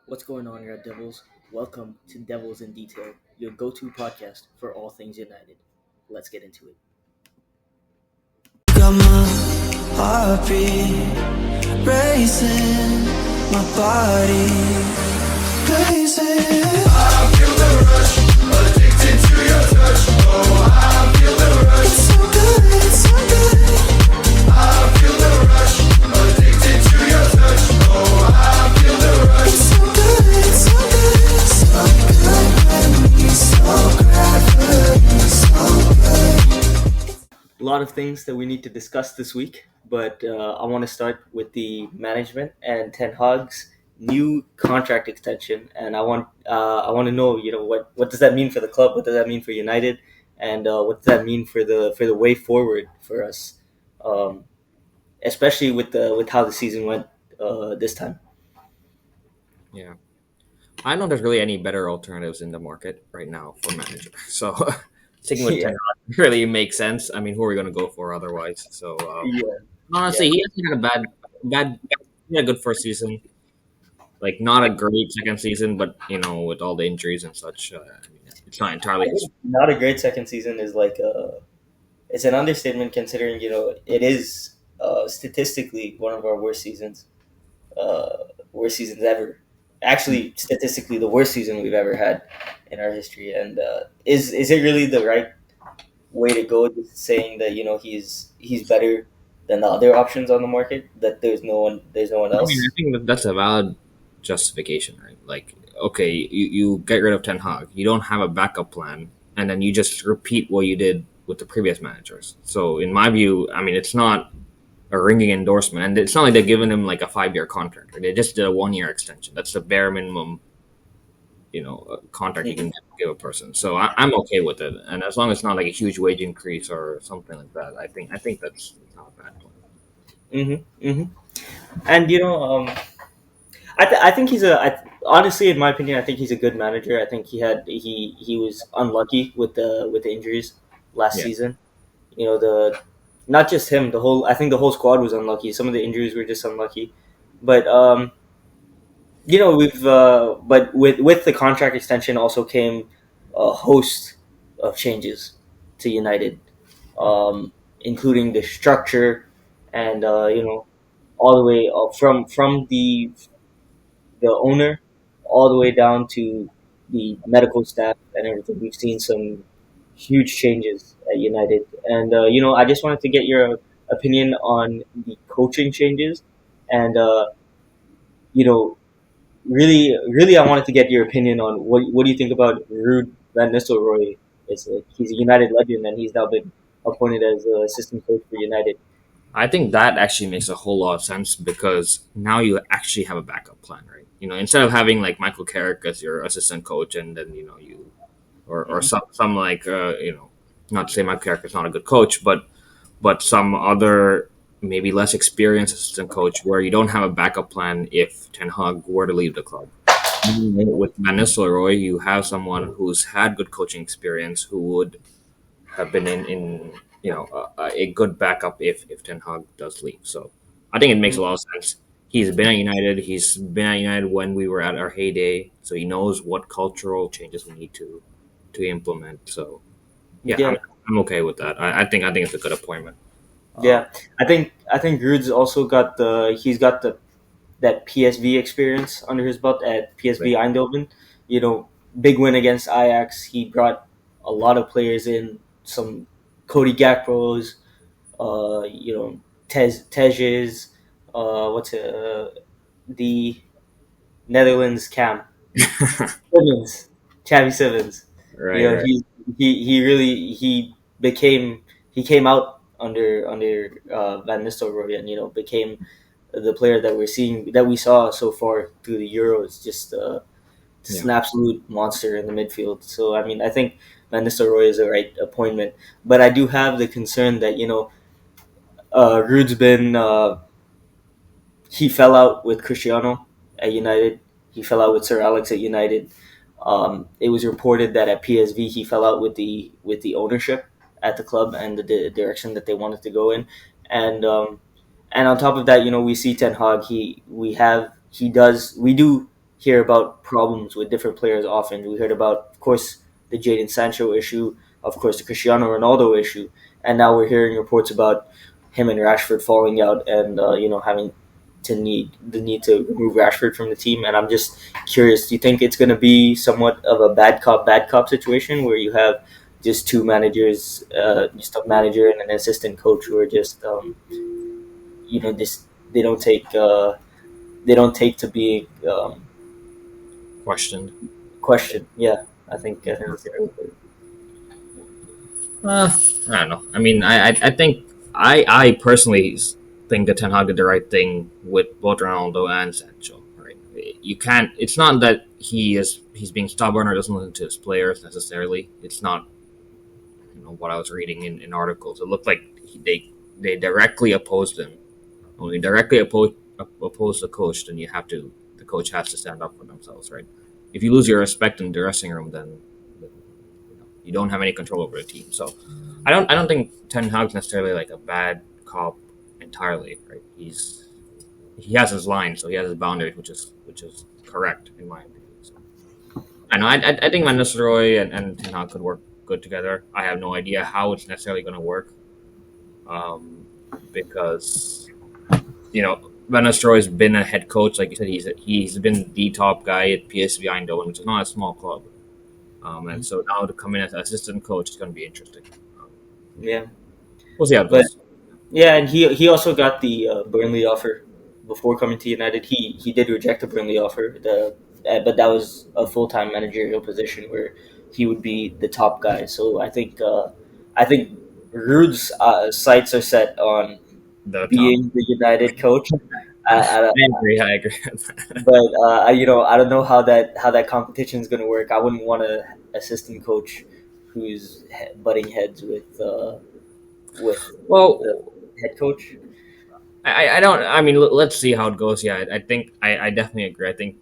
What's going on, Red Devils? Welcome to Devils in Detail, your go-to podcast for all things United. Let's get into it. Got my heartbeat racing, my body blazing. I feel the rush, addicted to your touch. Oh, I feel the rush. It's so good, it's so good. I feel the rush, addicted to your touch. Oh, I feel the rush. It's so good, it's so good. So good when we so gravity, so good. A lot of things that we need to discuss this week, but I want to start with the management and Ten Hag's new contract extension, and I want to know, what does that mean for the club? What does that mean for United? And what does that mean for the way forward for us, um, especially with how the season went this time? Yeah. I don't know if there's really any better alternatives in the market right now for manager. So sticking with Yeah, Ten Hag really makes sense. I mean, who are we going to go for otherwise? So yeah, yeah. honestly, he hasn't had a bad, he had a good first season. Like not a great second season, but with all the injuries and such, I mean, it's not I entirely his. think not a great second season is it's an understatement considering it is statistically one of our worst seasons ever. Actually, statistically, the worst season we've ever had in our history. And is it really the right way to go? Just saying that he's better than the other options on the market. That there's no one I mean, else. I think that's a valid justification, right? Like, okay, you get rid of Ten Hag, you don't have a backup plan, and then you just repeat what you did with the previous managers. So, in my view, I mean, it's not a ringing endorsement, and it's not like they're giving him like a 5-year contract. Right? They just did a 1-year extension. That's the bare minimum, contract you can give a person. So, I'm okay with it, and as long as it's not like a huge wage increase or something like that, I think that's not a bad one. Mm-hmm, mm-hmm. And I think honestly, in my opinion, I think he's a good manager. I think he was unlucky with the injuries last Yeah. season. The not just him, I think the whole squad was unlucky. Some of the injuries were just unlucky, but we've but with the contract extension also came a host of changes to United, including the structure and all the way up from the owner all the way down to the medical staff and everything. We've seen some huge changes at United, and I just wanted to get your opinion on the coaching changes, and you know, really, I wanted to get your opinion on what do you think about Ruud van Nistelrooy? He's a United legend, and he's now been appointed as assistant coach for United. I think that actually makes a whole lot of sense because now you actually have a backup plan, right? Instead of having like Michael Carrick as your assistant coach, and then you or Hmm. some like not to say Michael Carrick is not a good coach, but some other maybe less experienced assistant coach where you don't have a backup plan if Ten Hag were to leave the club. With Van Nistelrooy, you have someone who's had good coaching experience who would have been in a good backup if Ten Hag does leave. So I think it makes a lot of sense. He's been at United. He's been at United when we were at our heyday, so he knows what cultural changes we need to implement. So yeah, Yeah, I'm okay with that. I think it's a good appointment. Um, yeah. I think Ruud's also got that PSV experience under his belt at right. PSV Eindhoven. Big win against Ajax. He brought a lot of players in, some Cody Gakpo's, Tejes, what's it, the Netherlands camp, Simmons, Chavi Simmons. right, right. He really he came out under Van Nistelrooy, and became the player that we saw so far through the Euros. Just Yeah. an absolute monster in the midfield. So I mean, I think Van Nistelrooy is the right appointment, but I do have the concern that Ruud's been he fell out with Cristiano at United. He fell out with Sir Alex at United. It was reported that at PSV he fell out with the ownership at the club and the direction that they wanted to go in, and on top of that, we see Ten Hag. He we have he does we do hear about problems with different players often. We heard about, of course, the Jadon Sancho issue, of course, the Cristiano Ronaldo issue, and now we're hearing reports about him and Rashford falling out, and having the need to remove Rashford from the team. And I'm just curious, do you think it's going to be somewhat of a bad cop situation where you have just two managers, just a manager and an assistant coach who are just just they don't take to being Questioned. questioned. Yeah, I think that's it. I don't know. I mean, I think I personally think that Ten Hag did the right thing with both Ronaldo and Sancho. Right? You can't. It's not that he's being stubborn or doesn't listen to his players necessarily. It's not what I was reading in articles. It looked like they directly opposed him. When you directly oppose the coach, then the coach has to stand up for themselves, right? If you lose your respect in the dressing room, then you don't have any control over the team. So I don't think Ten Hag's necessarily like a bad cop entirely, right? He has his line, so he has his boundaries, which is correct in my opinion. So, I know I think Van Nistelrooy and Ten Hag could work good together. I have no idea how it's necessarily going to work, because Van Nistelrooy's been a head coach, like you said. He's been the top guy at PSV Eindhoven, which is not a small club. And so now to come in as assistant coach is going to be interesting. Yeah, We'll see how it but goes. yeah, and he also got the Burnley offer before coming to United. He did reject the Burnley offer, but that was a full time managerial position where he would be the top guy. So I think Ruud's sights are set on The top. being the United coach. I I agree. but I don't know how that competition is going to work. I wouldn't want an assistant coach who's butting heads with Well, the head coach. I don't. I mean, let's see how it goes. Yeah, I think I definitely agree. I think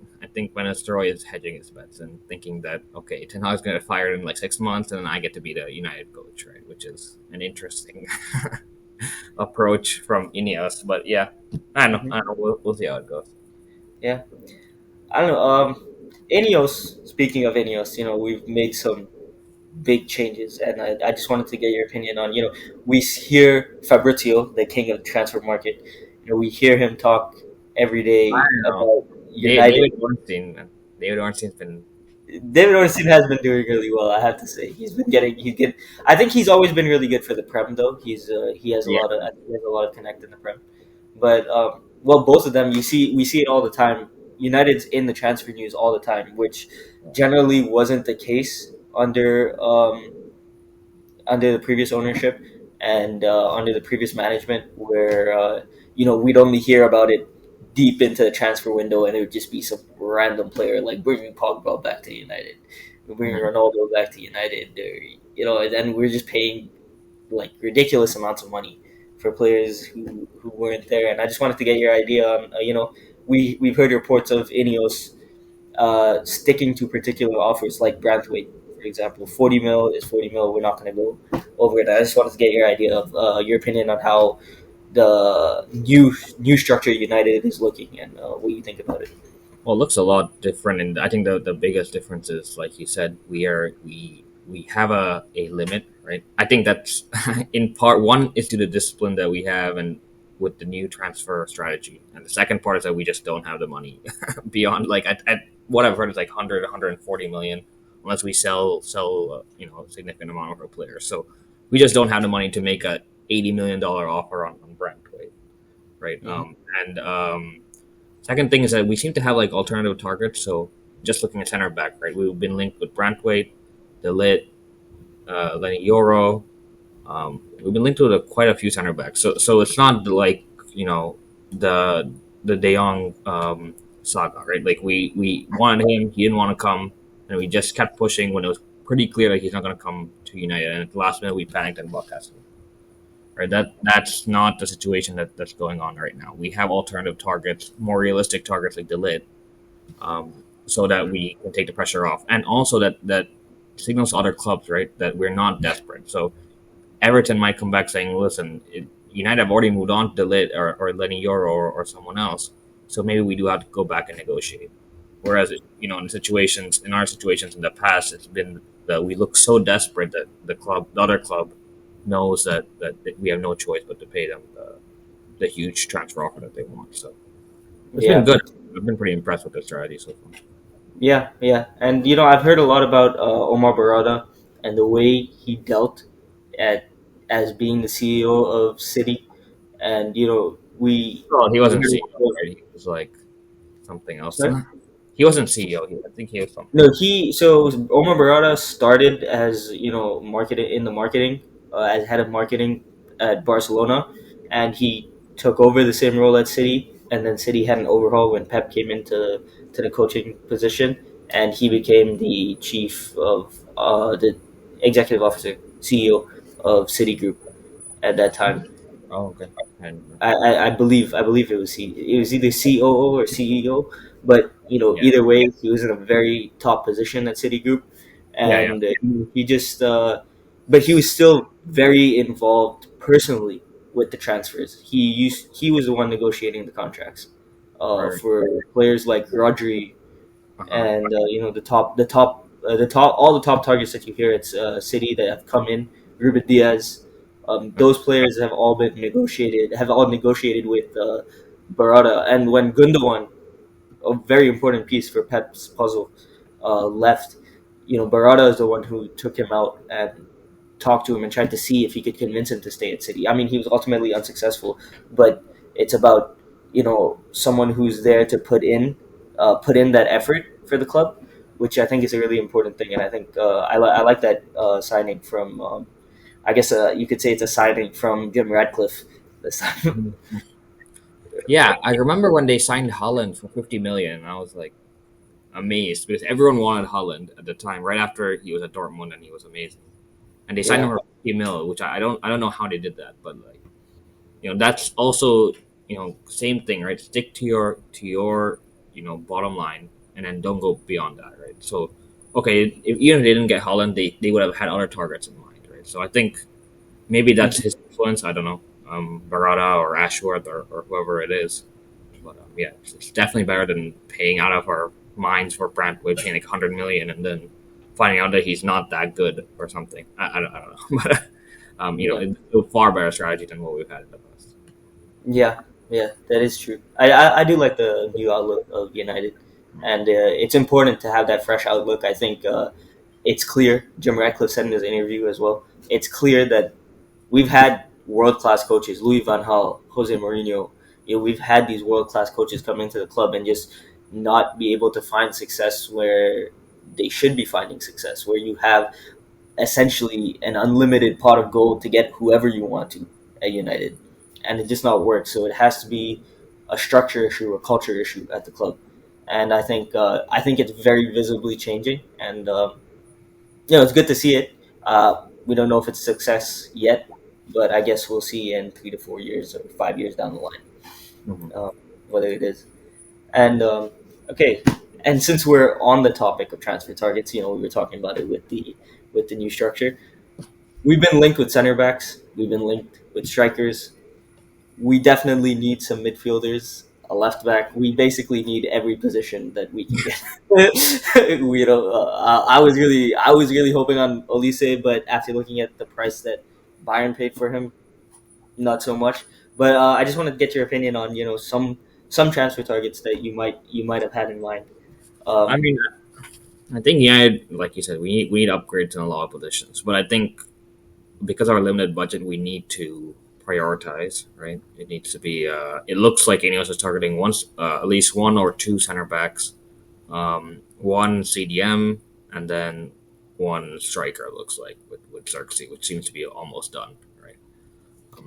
Van Nistelrooy is hedging his bets and thinking that okay, Ten Hag's going to get fired in like 6 months, and then I get to be the United coach, right? Which is an interesting approach from Ineos. But yeah, I don't know. We'll see how it goes. Yeah, I don't know. Ineos. Speaking of Ineos, we've made some big changes, and I just wanted to get your opinion on. We hear Fabrizio, the king of the transfer market. We hear him talk every day I don't know. about United. David Ornstein's been. David Ornstein has been doing really well, I have to say. I think he's always been really good for the Prem, though. He has Yeah. I think he has a lot of connect in the Prem. But well, both of them, we see it all the time. United's in the transfer news all the time, which generally wasn't the case under the previous ownership and under the previous management, where we'd only hear about it deep into the transfer window, and it would just be some random player like bringing Pogba back to United, bringing Ronaldo back to United, or and then we're just paying like ridiculous amounts of money for players who weren't there. And I just wanted to get your idea on we've heard reports of Ineos sticking to particular offers like Branthwaite, for example. 40 mil is 40 mil. We're not going to go over it. I just wanted to get your idea of your opinion on how the new structure United is looking, and what you think about it. Well, it looks a lot different, and I think the biggest difference is, like you said, we have a limit, right? I think that's in part one is to the discipline that we have, and with the new transfer strategy, and the second part is that we just don't have the money beyond like at what I've heard is like 100, 140 million, unless we sell a significant amount of our players. So we just don't have the money to make a $80 million offer on Brentwaite, right? Second thing is that we seem to have like alternative targets. So just looking at center back, right? We've been linked with Brantwaite, Ligt, Lenny Yoro. We've been linked with quite a few center backs. So it's not like the De Jong saga, right? Like we wanted him, he didn't want to come, and we just kept pushing when it was pretty clear that he's not going to come to United. And at the last minute, we panicked and bought Cassidy. Right, that's not the situation that's going on right now. We have alternative targets, more realistic targets like the Ligt, so that we can take the pressure off, and also that signals to other clubs, right, that we're not desperate. So Everton might come back saying, "Listen, United have already moved on to the Ligt or Lenny Yoro or someone else, so maybe we do have to go back and negotiate." Whereas in our situations in the past, it's been that we look so desperate that the other club, knows that we have no choice but to pay them the huge transfer offer that they want. So it's been Yeah, good. I've been pretty impressed with the strategy so far. yeah, yeah. And I've heard a lot about Omar Berrada and the way he dealt at as being the CEO of City, and we Well, he we wasn't heard. CEO, right? He was like something else. Sorry? He wasn't CEO. I think he was something No, else. Omar Berrada started as marketing in the marketing as head of marketing at Barcelona, and he took over the same role at City, and then City had an overhaul when Pep came into the coaching position, and he became the chief of the executive officer, CEO of City Group at that time. Oh, okay. And I believe it was either COO or CEO, but yeah, either way, he was in a very top position at Citigroup, yeah, yeah. and he just but he was still very involved personally with the transfers. He was the one negotiating the contracts Right. for players like Rodri Uh huh. and the top all the top targets that you hear at City that have come in, Ruben Diaz. Those players have all negotiated with Barada. And when Gundogan, a very important piece for Pep's puzzle, left, Barada is the one who took him out and talked to him and tried to see if he could convince him to stay at City. I mean, he was ultimately unsuccessful, but it's about someone who's there to put in that effort for the club, which I think is a really important thing. And I think I like that signing from. I guess you could say it's a signing from Jim Radcliffe this time. Mhm. Yeah, I remember when they signed Holland for 50 million. I was like amazed because everyone wanted Holland at the time, right after he was at Dortmund and he was amazing. And they signed him Yeah, for 50 mil, which I don't know how they did that, but like that's also same thing, right? Stick to your bottom line, and then don't go beyond that, right? So okay, even if they didn't get Holland, they would have had other targets in mind, right? So I think maybe that's his influence. I don't know, Barada or Ashworth or whoever it is, but yeah, it's definitely better than paying out of our minds for Brantwood, paying like 100 million, and then finding out that he's not that good or something. I don't know, but yeah, it's a far better strategy than what we've had in the past. yeah, yeah. That is true. I do like the new outlook of United, and it's important to have that fresh outlook. I think it's clear. Jim Ratcliffe said in his interview as well. It's clear that we've had world class coaches, Louis Van Gaal, Jose Mourinho. We've had these world class coaches come into the club and just not be able to find success where they should be finding success, where you have essentially an unlimited pot of gold to get whoever you want to at United, and it just not work. So it has to be a structure issue, a culture issue at the club, and I think it's very visibly changing, and it's good to see it. We don't know if it's a success yet, but I guess we'll see in 3 to 4 years or 5 years down the line Mhm. uh, whether it is. And okay, and since we're on the topic of transfer targets, we were talking about it with the new structure. We've been linked with center backs. We've been linked with strikers. We definitely need some midfielders, a left back. We basically need every position that we can get. I was really hoping on Olise, but after looking at the price that Bayern paid for him, not so much. But I just want to get your opinion on some transfer targets that you might have had in mind. I Um, mean, I think yeah, like you said, we need upgrades in a lot of positions, but I think because of our limited budget, we need to prioritize. Right, it needs to be. It looks like Ineos is targeting at least one or two center backs, one CDM, and then one striker. It looks like with Zirkzee, which seems to be almost done. Right.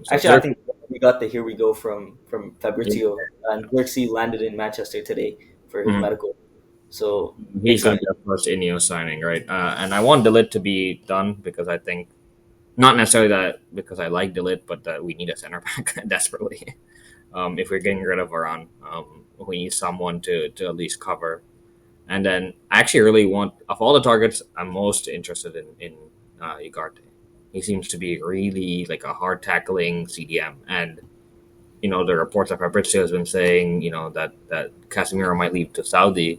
So Actually, I Zirk, think we got the here we go from Fabrizio, and Xerxes landed in Manchester today for his Mhm. medical. So He's going to excited. be our first Ineos signing, right? And I want Delit to be done because I think not necessarily that because I like Delit, but that we need a center back desperately. If we're getting rid of Varane, we need someone to at least cover. And then I actually really want of all the targets, I'm most interested in Ugarte. He seems to be really like a hard tackling CDM, and the reports that Fabrizio has been saying, that Casemiro might leave to Saudi.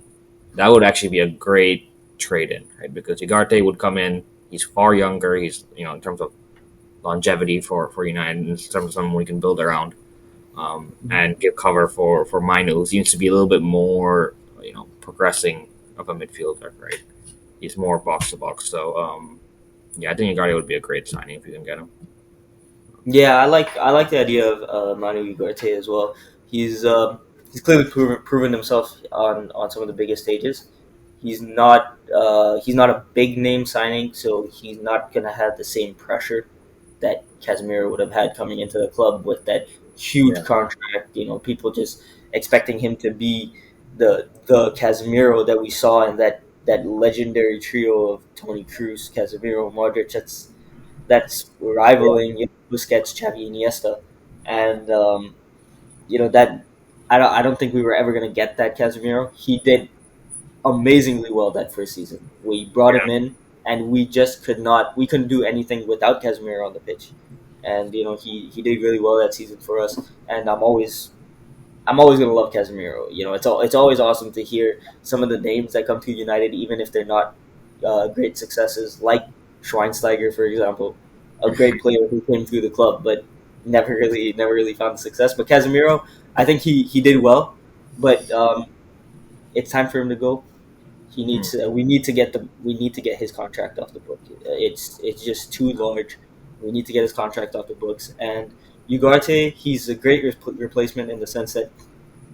that would actually be a great trade in, right? Because Ugarte would come in. He's far younger. He's in terms of longevity for United, in terms of someone we can build around, and give cover for Mainu, who seems to be a little bit more progressing of a midfielder, right? He's more box to box. So yeah, I think Ugarte would be a great signing if you can get him. Yeah, I like the idea of Manu Ugarte as well. He's clearly proven himself on some of the biggest stages. He's not a big name signing, so he's not gonna have the same pressure that Casemiro would have had coming into the club with that huge Yeah, contract. People just expecting him to be the Casemiro that we saw in that legendary trio of Toni Kroos, Casemiro, Modric. That's rivaling Busquets, Xavi, Iniesta, and that I don't think we were ever going to get that Casemiro. He did amazingly well that first season. We brought him yeah, in, and we couldn't do anything without Casemiro on the pitch, and he did really well that season for us. And I'm always gonna love Casemiro. It's always awesome to hear some of the names that come to United, even if they're not great successes, like Schweinsteiger, for example, a great player who came through the club, but never really found success. But Casemiro, I think he did well, but it's time for him to go. He mm, needs. We need to get his contract off the book. It's just too large. We need to get his contract off the books. And Ugarte, he's a great replacement in the sense that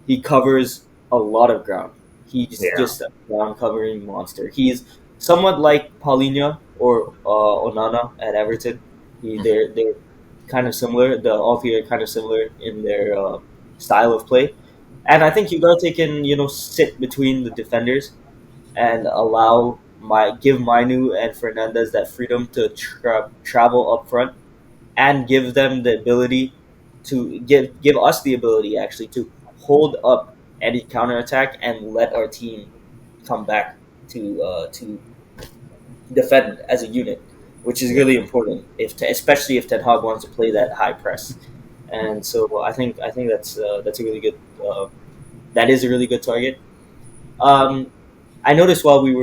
he covers a lot of ground. He's yeah. just a ground covering monster. He's somewhat like Paulinho or Onana at Everton. Mhm. They're kind of similar. All three are kind of similar in their style of play. And I think Ugarte can sit between the defenders and give Mainu and Fernandez that freedom to travel up front and give them the ability to give us the ability actually to hold up any counterattack and let our team come back to defend as a unit, which is Yeah. really important especially if Ten Hag wants to play that high press. And so I think that's a really good that is a really good target. Um, I noticed while you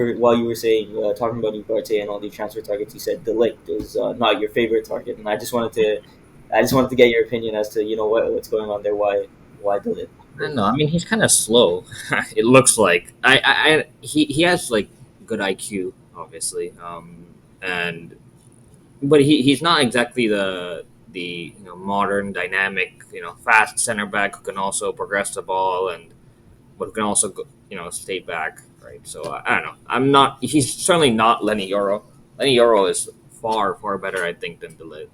were saying talking about Ugarte and all the transfer targets, you said Ligt is not your favorite target, and I just wanted to get your opinion as to what's going on there. Why Ligt? I don't know. I mean, he's kind of slow. It looks like he has like good IQ, obviously, and but he's not exactly the modern, dynamic, fast center back who can also progress the ball and but who can also go, stay back, right? So I don't know. I'm not. He's certainly not Lenny Euro. Lenny Euro is far better, I think, than Delit.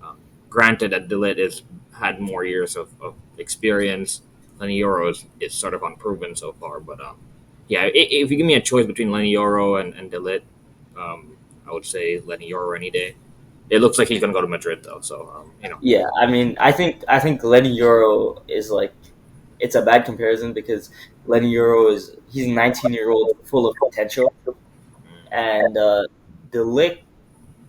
Um, Granted that Delit is had more years of experience. Lenny Euro is sort of unproven so far, but yeah, if you give me a choice between Lenny Euro and Delit, I would say Lenny Euro any day. It looks like he's going to go to Madrid though, so Yeah, I mean, I think Lenny Euro is like it's a bad comparison because Lenny Euro he's a 19-year-old full of potential, and Ligt,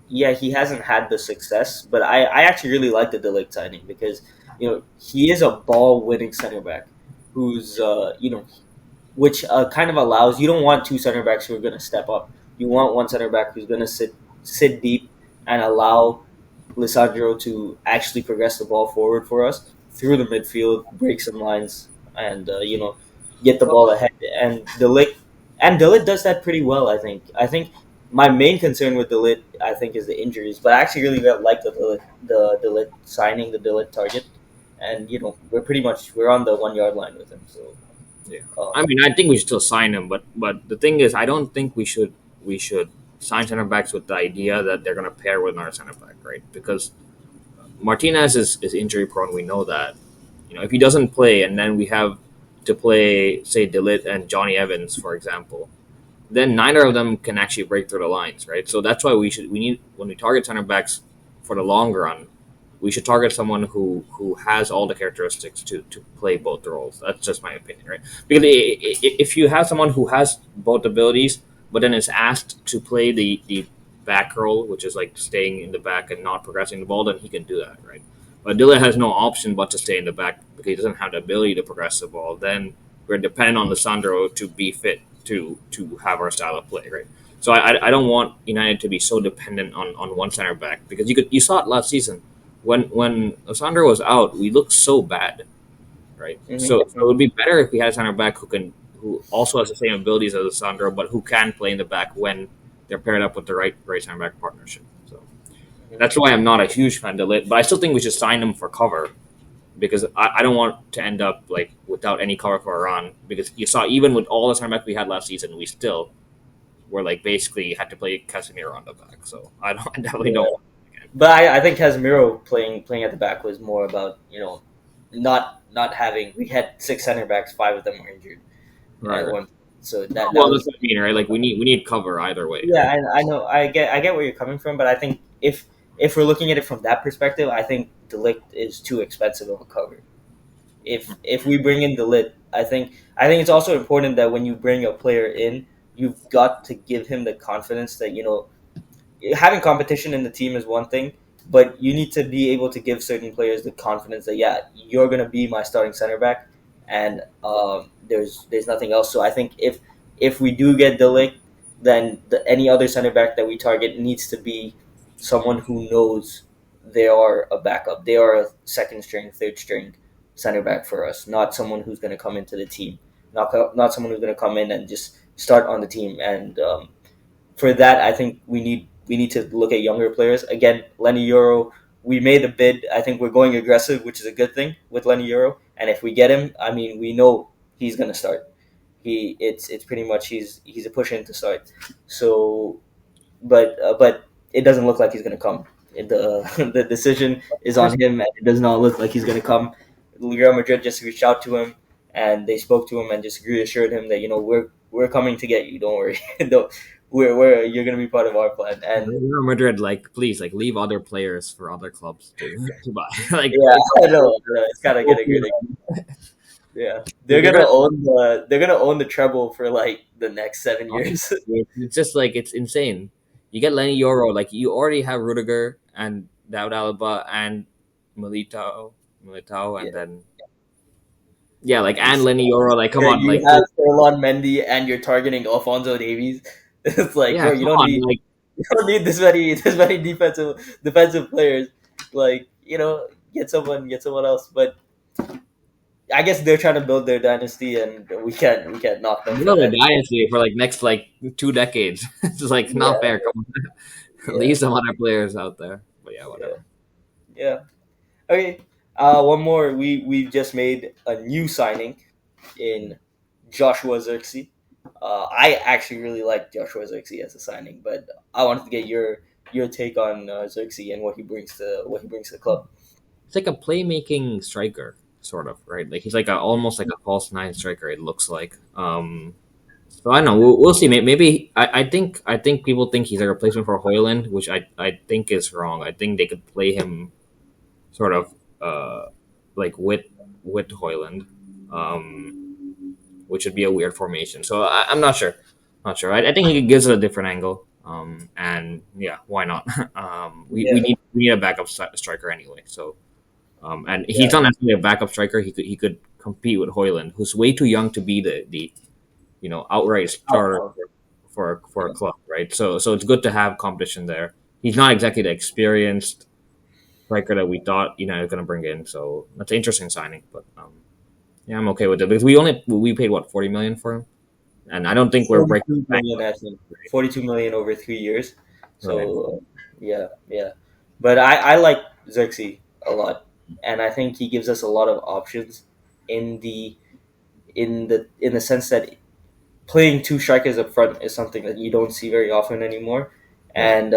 yeah, he hasn't had the success, but I actually really like the Delict signing because he is a ball winning center back who's which kind of allows you don't want two center backs who are going to step up. You want one center back who's going to sit deep and allow Lissandro to actually progress the ball forward for us through the midfield, break some lines, and get the ball ahead. And Delict does that pretty well. I think my main concern with Delict, I think, is the injuries. But I actually really like the Delict signing, the Delict target, and we're on the 1 yard line with him. So yeah. um, I mean, I think we should still sign him, but the thing is, I don't think we should sign center backs with the idea that they're going to pair with another center back, right? Because Martinez is injury prone. We know that. If he doesn't play, and then we have to play, say, Delit and Johnny Evans, for example, then neither of them can actually break through the lines, right? So that's why we need when we target center backs for the long run, we should target someone who has all the characteristics to play both roles. That's just my opinion, right? Because if you have someone who has both abilities, but then is asked to play the back role, which is like staying in the back and not progressing the ball, then he can do that, right? But Dilla has no option but to stay in the back because he doesn't have the ability to progress the ball. Then we're dependent on Lissandro to be fit to have our style of play, right? So I don't want United to be so dependent on one center back because you saw it last season when Sandro was out, we looked so bad, right? So it would be better if we had a center back who also has the same abilities as Sandro, but who can play in the back when they're paired up with the right center back partnership. So that's why I'm not a huge fan of Ligt, but I still think we should sign him for cover because I don't want to end up like without any cover for Iran because you saw even with all the center back we had last season, we still were like basically had to play Casemiro on the back. So I definitely Yeah. don't. But I think Casemiro playing at the back was more about not having. We had 6 center backs, 5 of them were injured Right. at one. So that Well, was that's what I mean, right? Like we need cover either way. yeah. I know I get where you're coming from, but I think if we're looking at it from that perspective, I think Delict is too expensive of a cover. If we bring in Delict, I think it's also important that when you bring a player in, you've got to give him the confidence that having competition in the team is one thing, but you need to be able to give certain players the confidence that you're going to be my starting center back, and there's nothing else. So I think if we do get Delict, then any other center back that we target needs to be someone who knows they are a backup. They are a second string, third string center back for us, not someone who's going to come into the team, not someone who's going to come in and just start on the team. And for that, I think we need to look at younger players. Again, Lenny Euro, we made a bid. I think we're going aggressive, which is a good thing with Lenny Euro. And if we get him, I mean, we know he's going to start. It's pretty much he's a push in to start. So, but it doesn't look like he's going to come. The decision is on him, and it does not look like he's going to come. Real Madrid just reached out to him, and they spoke to him and just reassured him that we're coming to get you. Don't worry. Don't, you're going to be part of our plan. And Real Madrid, like, please, like, leave other players for other clubs to buy. Like, yeah, I know it's gotta get a good. Yeah, they're gonna own the treble for like the next 7 years. it's just like it's insane. You get Lenny Euro, like you already have Rudiger and David Alaba and Militao, and Yeah. then like and Lenny Euro, like come on, You like have Ferland Mendy and you're targeting Alfonso Davies. It's like, yeah, bro, you come don't on, need like you don't need this many defensive players. Like get someone else. But I guess they're trying to build their dynasty, and we can't knock them you for know the that. dynasty for like next like 2 decades. It's just like not Yeah, fair. Come on, yeah, leave some other players out there. But yeah, yeah, whatever. yeah. Okay. One more. We've just made a new signing in Joshua Zirkzee. I actually really like Joshua Zirkzee as a signing, but I wanted to get your take on Zirkzee and what he brings to the club. It's like a playmaking striker, sort of, right? Like he's like almost like a false nine striker. It looks like. So I don't know. We'll see. Maybe I think people think he's a replacement for Hoyland, which I think is wrong. I think they could play him sort of like with Hoyland, which would be a weird formation. So I'm not sure. Not sure. I think he gives it a different angle. And yeah, why not? We Yeah, need a backup striker anyway. So and yeah, he's not necessarily a backup striker. He could compete with Hoyland, who's way too young to be the outright starter for a club, right? So it's good to have competition there. He's not exactly the experienced striker that we thought was going to bring in. So that's an interesting signing, but yeah, I'm okay with it because we paid what 40 million for him, and I don't think we're breaking 42 the bank. million. I think 42 million over 3 years. Right. So yeah. But I like Xerxes a lot, and I think he gives us a lot of options in the sense that playing two strikers up front is something that you don't see very often anymore. Right. And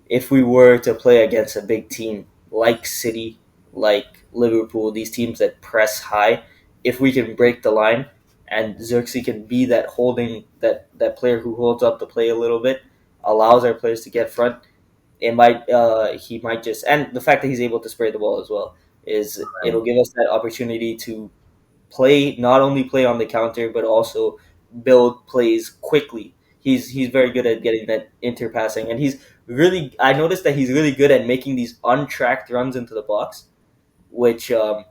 if we were to play against a big team like City, like Liverpool, these teams that press high, if we can break the line and Xerxes can be that player who holds up the play a little bit, allows our players to get front, he might just, and the fact that he's able to spray the ball as well is it'll give us that opportunity to not only play on the counter but also build plays quickly. He's very good at getting that interpassing, and I noticed that he's really good at making these untracked runs into the box, which I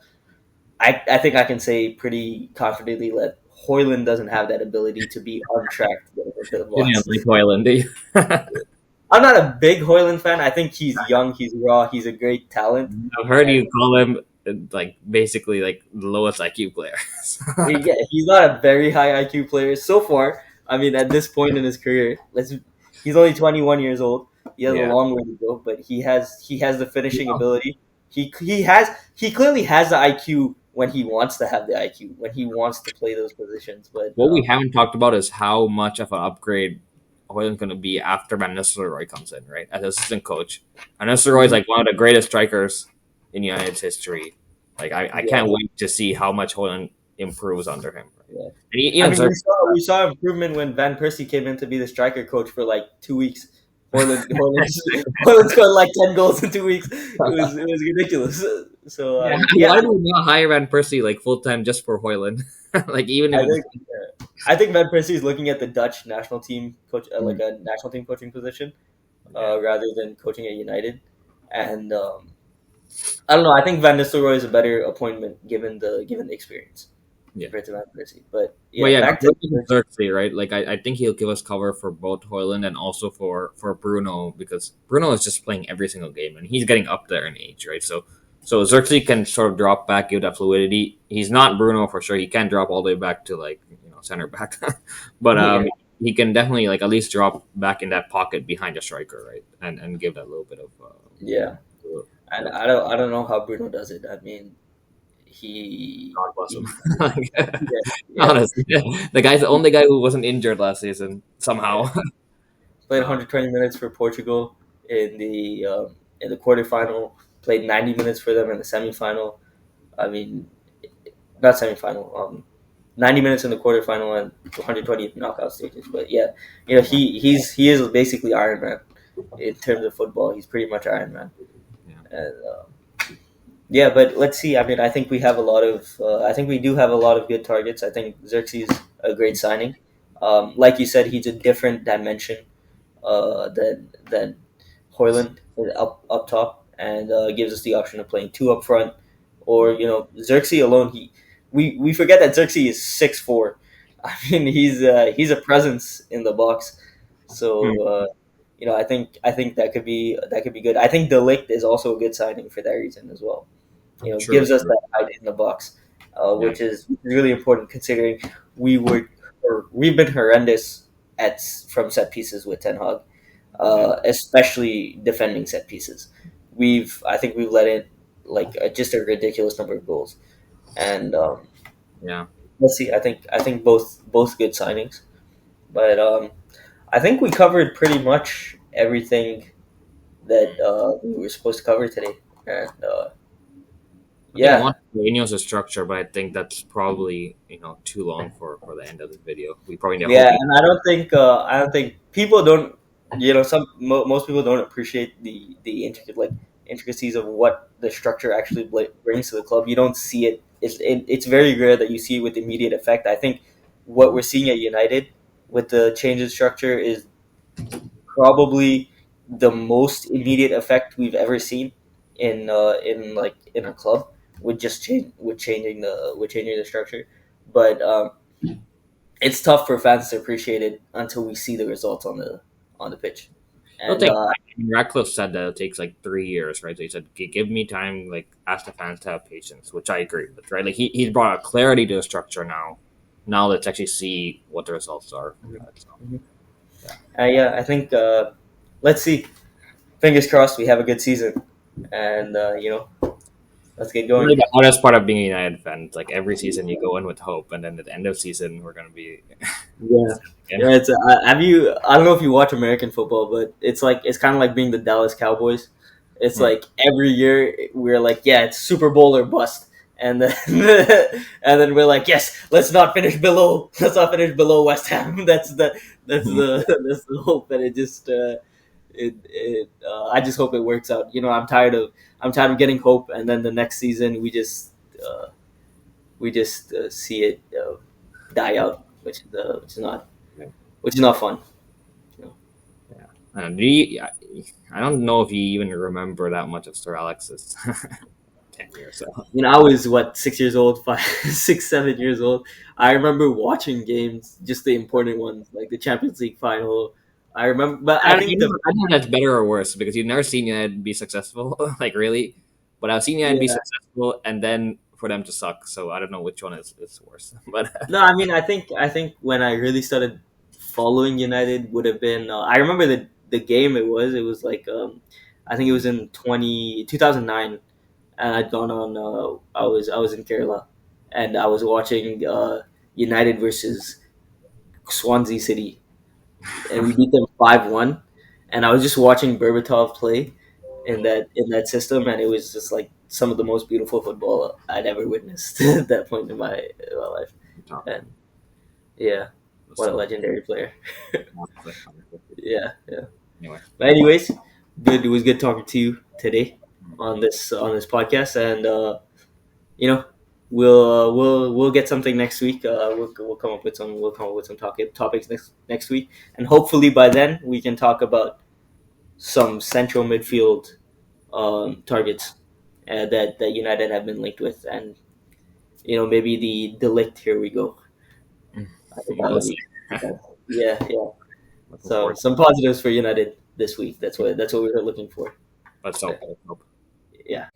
think I can say pretty confidently that Hoyland doesn't have that ability to be on track to get into the You box. don't like Hoyland, do you? I'm not a big Hoyland fan. I think he's young, he's raw, he's a great talent. I've heard And you call him like basically like the lowest IQ player. he's not a very high IQ player so far. I mean, at this point in his career, he's only 21 years old. He has a Yeah. long way to go, but he has the finishing ability. He clearly has the IQ when he wants to have the IQ, when he wants to play those positions. But What we haven't talked about is how much of an upgrade Hoyland's going to be after Van Nistelrooy comes in, right? As assistant coach. Van Nistelrooy is like one of the greatest strikers in United's history. Like I yeah, can't wait to see how much Hoyland improves under him. Right? yeah. And he, I even mean, Zirkzee, we saw improvement when Van Persie came in to be the striker coach for like 2 weeks. Hoyland scored like 10 goals in 2 weeks. It was ridiculous. So yeah, yeah, why do we not hire Van Persie like full time just for Hoyland? Like even if I it's, think I think Van Persie is looking at the Dutch national team coach, like a national team coaching position, rather than coaching at United. And I don't know. I think Van Nistelrooy is a better appointment given the experience Yeah. compared to Van Persie. But well, yeah, back to Zirkzee, right? Like I think he'll give us cover for both Hoyland and also for Bruno because Bruno is just playing every single game and he's getting up there in age, right? So Zirkzee can sort of drop back, give that fluidity. He's not Bruno for sure. He can't drop all the way back to like center back, but he can definitely like at least drop back in that pocket behind the striker, right? And give that little bit of yeah. And I don't know how Bruno does it. I mean, God bless him. yeah. Honestly, the guy's the only guy who wasn't injured last season somehow. Played 120 minutes for Portugal in the quarterfinal. Played 90 minutes for them in the semifinal. I mean, not semifinal. 90 minutes in the quarterfinal and 120 knockout stages. But yeah, he is basically Iron Man in terms of football. He's pretty much Iron Man. Yeah. And yeah, but let's see. I mean, I think we have a lot of. I think we do have a lot of good targets. I think Zirkzee is a great signing. Like you said, he's a different dimension than Hoyland up top, and gives us the option of playing two up front, or Zirkzee alone. We forget that Zirkzee is 6'4". I mean, he's a presence in the box. So I think that could be good. I think Ligt is also a good signing for that reason as well. True, Gives us true. that height in the box, which is really important considering we've been horrendous from set pieces with Ten Hag, especially defending set pieces. I think we've let in like just a ridiculous number of goals, and Yeah. let's see. I think both good signings, but I think we covered pretty much everything that we were supposed to cover today, and I yeah. want Mourinho's structure, but I think that's probably too long for the end of the video. We probably need Yeah, and I don't think people don't. Most people don't appreciate the intricacies of what the structure actually brings to the club. You don't see it. It's very rare that you see it with immediate effect. I think what we're seeing at United with the change in structure is probably the most immediate effect we've ever seen in a club with changing the structure. But it's tough for fans to appreciate it until we see the results on the pitch. It'll And take. Ratcliffe said that it takes like 3 years, right? So he said, Give me time, like ask the fans to have patience," which I agree with, right? Like he's brought a clarity to the structure now. Now let's actually see what the results are. yeah, I think let's see. Fingers crossed we have a good season, and let's get Really, going. the hardest part of being a United fan, it's like every season you go in with hope, and then at the end of season we're gonna be. Yeah. Yeah, it's have you? I don't know if you watch American football, but it's kind of like being the Dallas Cowboys. It's like every year we're like, yeah, it's Super Bowl or bust, and then and then we're like, yes, let's not finish below West Ham. That's the hope, and it just I just hope it works out. I'm tired of getting hope, and then the next season we just see it die out, which is not fun. I don't know if you even remember that much of Sir Alex's 10 years. So I was what 6 years old, 7 years old. I remember watching games, just the important ones, like the Champions League final. I remember, but I think the I don't know if that's better or worse because you've never seen United be successful, like really. But I've seen United be yeah. successful and then for them to suck. So I don't know which one is worse. But No, I mean, I think when I really started following United would have been. I remember the game it was. It was like I think it was in 2009, and I'd gone on. I was in Kerala, and I was watching United versus Swansea City, and we beat them 5-1. And I was just watching Berbatov play in that system, and it was just like some of the most beautiful football I'd ever witnessed at that point in my life. And yeah, what a so, legendary player. Yeah, yeah. anyway, But anyways, good. It was good talking to you today on this podcast, and you know, we'll get something next week. We'll come up with some topics next week, and hopefully by then we can talk about some central midfield targets that United have been linked with, and maybe the Ligt. Here we go. I think that we'll would see. be yeah, yeah. Looking So forward. some positives for United this week. That's what we were looking for. Let's hope. Let's hope. Yeah.